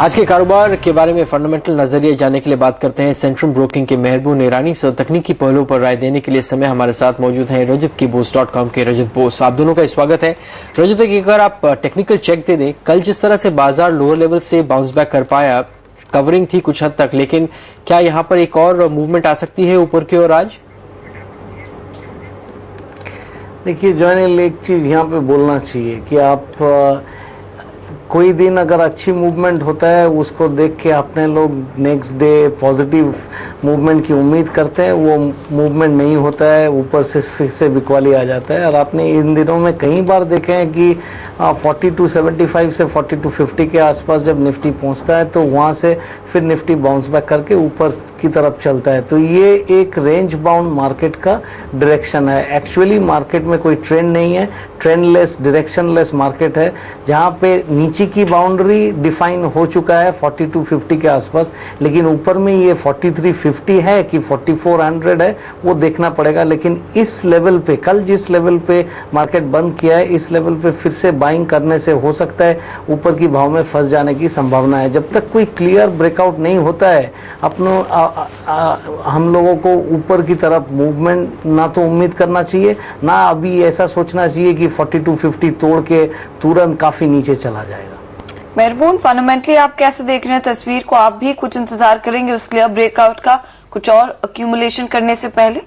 आज के कारोबार के बारे में फंडामेंटल नजरिए जानने के लिए बात करते हैं सेंट्रम ब्रोकिंग के मेहरबून ईरानी से। तकनीकी पहलू पर राय देने के लिए समय हमारे साथ मौजूद हैं रजत की बोस.com के रजत बोस। आप दोनों का स्वागत है। रजत, अगर आप टेक्निकल चेक दे दें, कल जिस तरह से बाजार लोअर लेवल से बाउंस बैक कर पाया, कवरिंग थी कुछ हद तक, लेकिन क्या यहाँ पर एक और मूवमेंट आ सकती है ऊपर की ओर आज? देखिए जॉयनिल, एक चीज यहाँ पे बोलना चाहिए कि आप कोई दिन अगर अच्छी मूवमेंट होता है उसको देख के अपने लोग नेक्स्ट डे पॉजिटिव मूवमेंट की उम्मीद करते हैं, वो मूवमेंट नहीं होता है, ऊपर से फिर से बिकवाली आ जाता है। और आपने इन दिनों में कई बार देखे हैं कि 4275 से 4250 के आसपास जब निफ्टी पहुंचता है तो वहां से फिर निफ्टी बाउंस बैक करके ऊपर की तरफ चलता है। तो ये एक रेंज बाउंड मार्केट का डायरेक्शन है। एक्चुअली मार्केट में कोई ट्रेंड नहीं है, ट्रेंडलेस डायरेक्शनलेस मार्केट है, जहां पे नीचे की बाउंड्री डिफाइन हो चुका है 4250 के आसपास, लेकिन ऊपर में ये 4350 है कि 4400 है वो देखना पड़ेगा। लेकिन इस लेवल पे, कल जिस लेवल पे मार्केट बंद किया है, इस लेवल पे फिर से बाइंग करने से हो सकता है ऊपर की भाव में फंस जाने की संभावना है। जब तक कोई क्लियर ब्रेकआउट नहीं होता है हम लोगों को ऊपर की तरफ मूवमेंट ना तो उम्मीद करना चाहिए, ना अभी ऐसा सोचना चाहिए कि 4250 तोड़ के तुरंत काफी नीचे चला जाएगा। मेहरबून, फंडामेंटली आप कैसे देख रहे हैं तस्वीर को? आप भी कुछ इंतजार करेंगे उस क्लियर ब्रेकआउट का, कुछ और अक्यूमुलेशन करने से पहले?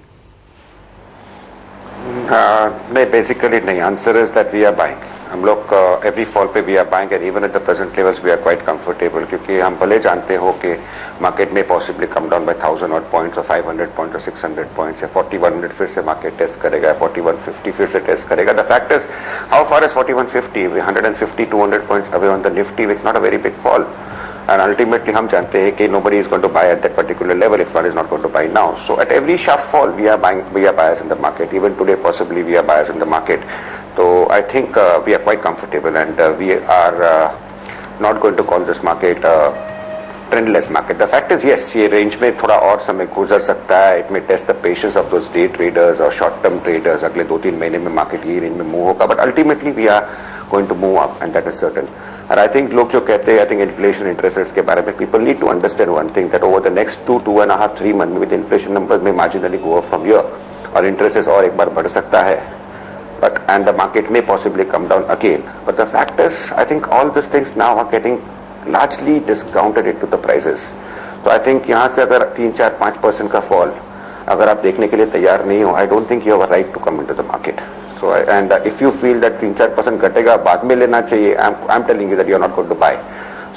नहीं, बेसिकली नहीं। Answer is that we are buying. हम लोग एवरी फॉल पे we are buying and even at the present levels we are quite comfortable, क्योंकि हम भले जानते हो कि मार्केट में पॉसिबली कम डाउन बाय 1000 और पॉइंट्स और 500 पॉइंट्स और 600 पॉइंट्स या 4100 फिर से मार्केट टेस्ट करेगा, 4150 फिर से टेस्ट करेगा। The fact is how far is 4150, 150 200 points away on the Nifty, which not a very big fall. And ultimately हम जानते हैं कि nobody is going to buy at that particular level if one is not going to buy now. So at every sharp fall we are buyers in the market. Even today possibly we are buyers in the market. So I think we are quite comfortable and we are not going to call this market trendless market. The fact is yes, ये range में थोड़ा और समय गुजर सकता है. It may test the patience of those day traders or short term traders. अगले 2-3 महीने में market ये range में move होगा, but ultimately we are going to move up and that is certain. And I think लोग जो कहते हैं, I think inflation interest rates के बारे में, people need to understand one thing, that over the next 2.5, 3 months with inflation numbers may marginally go up from here और interest rates और एक बार बढ़ सकता है, but and the market may possibly come down again. But the fact is, I think all these things now are getting largely discounted into the prices. So I think यहाँ से अगर 3-4-5% का fall अगर आप देखने के लिए तैयार नहीं हो, I don't think you have a right to come into the market. So and if you feel that 3-4% घटेगा बाद में लेना चाहिए, I'm telling you that you are not going to buy.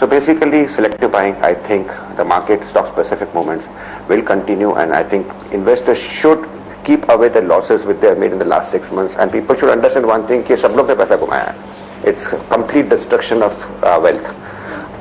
So basically selective buying, I think the market stock specific movements will continue and I think investors should keep away the losses which they have made in the last 6 months and people should understand one thing कि सब लोग ने पैसा घुमाया है. It's complete destruction of wealth.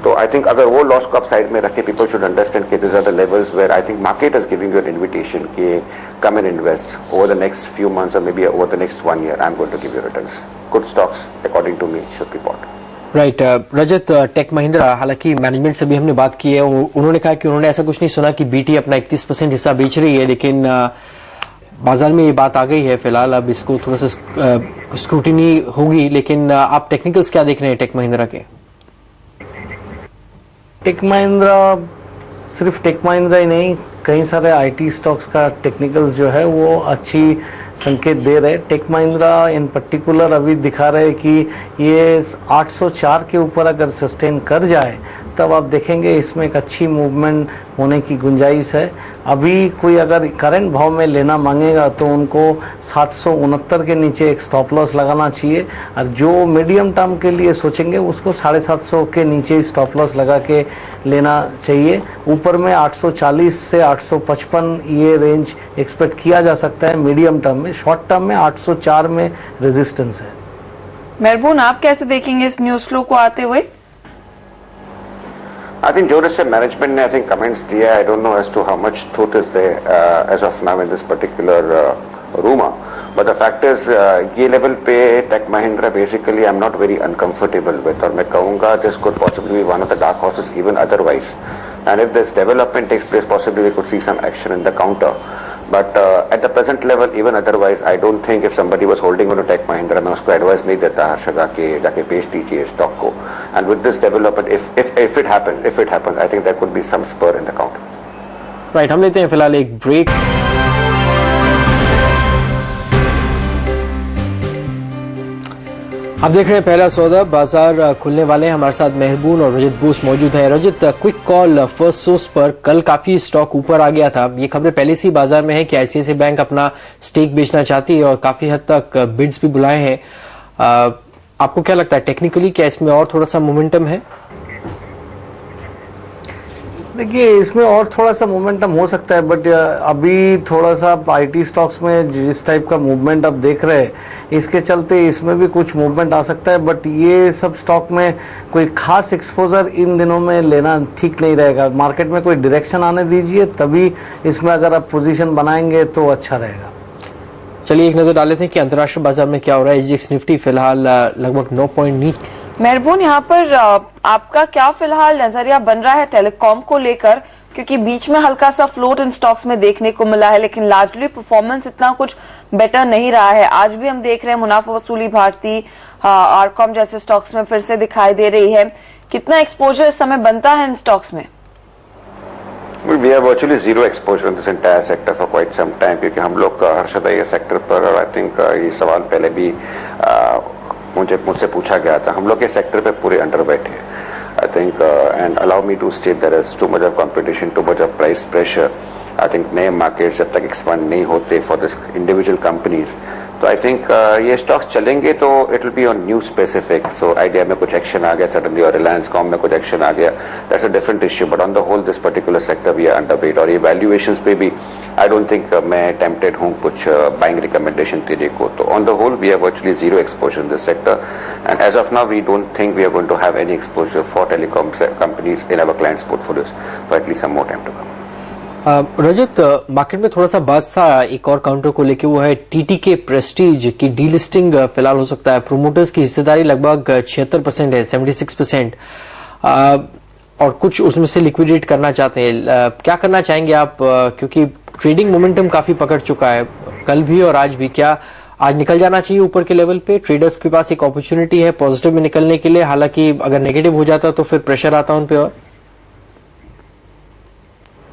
तो I think अगर वो लॉस को आप साइड में रखे, पीपल शुड अंडरस्टैंड कि this are the levels where I think market is giving you an invitation कि come and invest over the next few months और maybe over the next 1 year I am going to give you returns. Good stocks according to me should be bought. Right. Rajat, tech Mahindra, हालांकि management से भी हमने बात की है, उन्होंने कहा कि उन्होंने ऐसा कुछ नहीं सुना कि बीटी अपना 31% हिस्सा बेच रही है, लेकिन बाजार में ये बात आ गई है फिलहाल. अब इसको थोड़ा सा स्क्रूटिनी होगी, लेकिन आप टेक्निकल्स क्या देख रहे हैं टेक महिंद्रा के? टेक महिंद्रा, सिर्फ टेक महिंद्रा ही नहीं, कई सारे आईटी स्टॉक्स का टेक्निकल्स जो है वो अच्छी संकेत दे रहे. टेक महिंद्रा इन पर्टिकुलर अभी दिखा रहे कि ये 804 के ऊपर अगर सस्टेन कर जाए तब आप देखेंगे इसमें एक अच्छी मूवमेंट होने की गुंजाइश है. अभी कोई अगर करंट भाव में लेना मांगेगा तो उनको 769 के नीचे एक स्टॉप लॉस लगाना चाहिए और जो मीडियम टर्म के लिए सोचेंगे उसको 750 के नीचे स्टॉप लॉस लगा के लेना चाहिए. ऊपर में 840 से 855 ये रेंज एक्सपेक्ट किया जा सकता है मीडियम टर्म में. शॉर्ट टर्म में 804 में रेजिस्टेंस है. मेहरबून, आप कैसे देखेंगे इस न्यूज फ्लो को आते हुए? I think जो से मैनेजमेंट ने I think comments दिया, I don't know as to how much truth is there as of now in this particular rumor, but the fact is ये लेवल पे Tech Mahindra basically I'm not very uncomfortable with, और मैं कहूँगा this could possibly be one of the dark horses even otherwise, and if this development takes place possibly we could see some action in the counter. But at the present level, even otherwise, I don't think if somebody was holding on to Tech Mahindra, मैं उसको advice नहीं देता हर्षदा के जाके बेच दीजिए stock को. And with this development, if it happens, I think there could be some spur in the counter. Right, हम लेते हैं फिलहाल एक ब्रेक. आप देख रहे हैं पहला सौदा. बाजार खुलने वाले हैं. हमारे साथ मेहरबून और रजत बोस मौजूद हैं. रजत, क्विक कॉल फर्स्ट सोर्स पर कल काफी स्टॉक ऊपर आ गया था. ये खबरें पहले से ही बाजार में है कि आईसीआईसीआई बैंक अपना स्टेक बेचना चाहती है और काफी हद तक बिड्स भी बुलाए हैं. आपको क्या लगता है टेक्निकली क्या इसमें और थोड़ा सा मोमेंटम है? देखिए, इसमें और थोड़ा सा मोमेंटम हो सकता है, बट अभी थोड़ा सा आईटी स्टॉक्स में जिस टाइप का मूवमेंट आप देख रहे हैं, इसके चलते इसमें भी कुछ मूवमेंट आ सकता है. बट ये सब स्टॉक में कोई खास एक्सपोजर इन दिनों में लेना ठीक नहीं रहेगा. मार्केट में कोई डायरेक्शन आने दीजिए, तभी इसमें अगर आप पोजीशन बनाएंगे तो अच्छा रहेगा. चलिए एक नजर डाल लेते हैं कि अंतर्राष्ट्रीय बाजार में क्या हो रहा है. एसजीएक्स निफ्टी फिलहाल लगभग 9 पॉइंट नीचे. मेहरबून, यहाँ पर आपका क्या फिलहाल नजरिया बन रहा है टेलीकॉम को लेकर, क्योंकि बीच में हल्का सा फ्लोट इन स्टॉक्स में देखने को मिला है, लेकिन लार्जली परफॉर्मेंस इतना कुछ बेटर नहीं रहा है. आज भी हम देख रहे हैं मुनाफा वसूली भारती, आरकॉम जैसे स्टॉक्स में फिर से दिखाई दे रही है. कितना एक्सपोजर इस समय बनता है इन स्टॉक्स में? We have virtually zero exposure in this entire sector for quite some time, क्योंकि हम लोग हर्षदा ये सेक्टर पर, और आई थिंक ये सवाल पहले भी मुझसे पूछा गया था, हम लोग के सेक्टर पे पूरे अंडरवेट है. I think and allow me to state there is too much of competition, too much of price pressure. I think नए मार्केट जब तक एक्सपांड नहीं होते फॉर दिस इंडिविजुअल कंपनीज, तो आई थिंक ये स्टॉक्स चलेंगे तो it will be on new specific. So idea में कुछ एक्शन आ गया सडनली, और रिलायंस कॉम में कुछ एक्शन आ गया, that's a different issue. But on the whole this particular sector we are underweight. और ये वैल्यूएशंस पे भी आई डोंट थिंक मैं टेम्पटेड हूं कुछ बाइंग रिकमेंडेशन देने को. तो on the whole we have virtually zero exposure in this sector, and as of now we don't think we are going to have any exposure for telecom companies in our clients portfolios for at least some more time to come. Rajat, market में थोड़ा सा बस था एक और counter को लेके, वो है टीटीके प्रेस्टीज की डीलिस्टिंग फिलहाल हो सकता है. प्रोमोटर्स की हिस्सेदारी लगभग 76% है, 76%, और कुछ उसमें से लिक्विडेट करना चाहते हैं. क्या करना चाहेंगे आप, क्योंकि ट्रेडिंग मोमेंटम काफी पकड़ चुका है कल भी और आज भी. क्या आज निकल जाना चाहिए ऊपर के लेवल पे? ट्रेडर्स के पास एक अपॉर्चुनिटी है पॉजिटिव में निकलने के लिए, हालांकि अगर नेगेटिव हो जाता तो फिर प्रेशर आता उन पे. और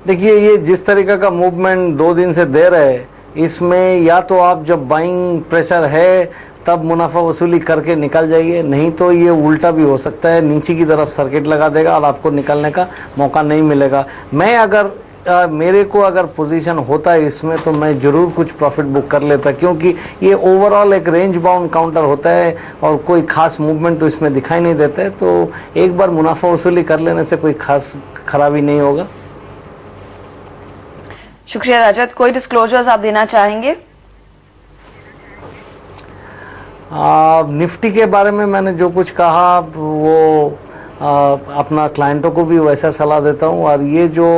देखिए, ये जिस तरीके का मूवमेंट 2 दिन से दे रहे हैं, इसमें या तो आप जब बाइंग प्रेशर है तब मुनाफा वसूली करके निकल जाइए, नहीं तो ये उल्टा भी हो सकता है, नीचे की तरफ सर्किट लगा देगा और आपको निकलने का मौका नहीं मिलेगा. मैं अगर मेरे को अगर पोजीशन होता है इसमें, तो मैं जरूर कुछ प्रॉफिट बुक कर लेता, क्योंकि ये ओवरऑल एक रेंज बाउंड काउंटर होता है और कोई खास मूवमेंट तो इसमें दिखाई नहीं देता है. तो एक बार मुनाफा वसूली कर लेने से कोई खास खराबी नहीं होगा. शुक्रिया रजत. कोई डिस्क्लोजर्स आप देना चाहेंगे? निफ्टी के बारे में मैंने जो कुछ कहा वो अपना क्लाइंटों को भी वैसा सलाह देता हूं, और ये जो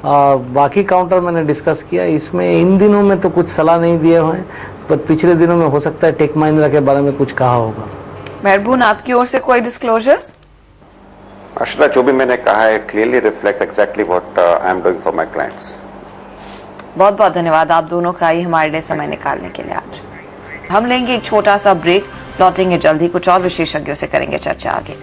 बाकी काउंटर मैंने डिस्कस किया, इसमें इन दिनों में तो कुछ सलाह नहीं दिए हुए हैं, पर पिछले दिनों में हो सकता है टेक महिंद्रा के बारे में कुछ कहा होगा. मेहरबून, आपकी ओर से कोई डिस्क्लोजर्स? हर्षदा, जो भी मैंने कहा है clearly reflects exactly what I am doing for my clients. बहुत बहुत धन्यवाद आप दोनों का ही हमारे लिए समय निकालने के लिए. आज हम लेंगे एक छोटा सा ब्रेक, लौटेंगे जल्दी, कुछ और विशेषज्ञों से करेंगे चर्चा आगे.